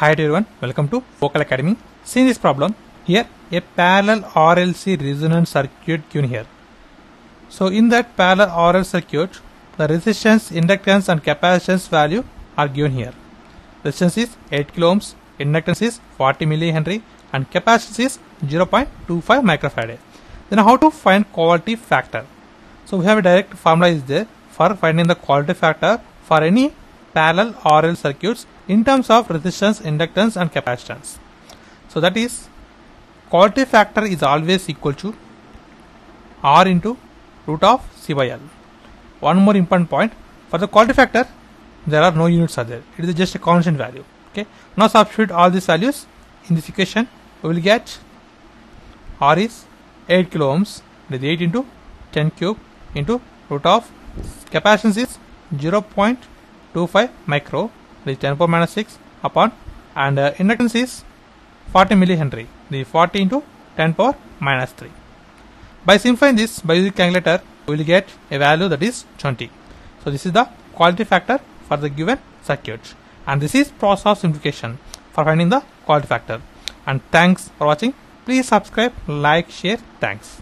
Hi everyone, welcome to Vocal Academy. See this problem here, a parallel RLC resonance circuit given here. So in that parallel RL circuit, the resistance, inductance and capacitance value are given here. Resistance is 8 kilo ohms, inductance is 40 millihenry and capacitance is 0.25 microfarad. Then how to find quality factor? So we have a direct formula is there for finding the quality factor for any parallel RL circuits in terms of resistance, inductance and capacitance. So that is, quality factor is always equal to R into root of C by L. One more important point, for the quality factor there are no units are there, it is just a constant value. Okay, now substitute all these values in this equation. We will get R is 8 kilo ohms, that is 8 into 10 cube into root of capacitance is 0.25 micro, that is 10 power minus 6 upon, and inductance is 40 millihenry, the 40 into 10 power minus 3. By simplifying this by using calculator, we will get a value that is 20. So this is the quality factor for the given circuit, and this is process of simplification for finding the quality factor. And thanks for watching. Please subscribe, like, share. Thanks.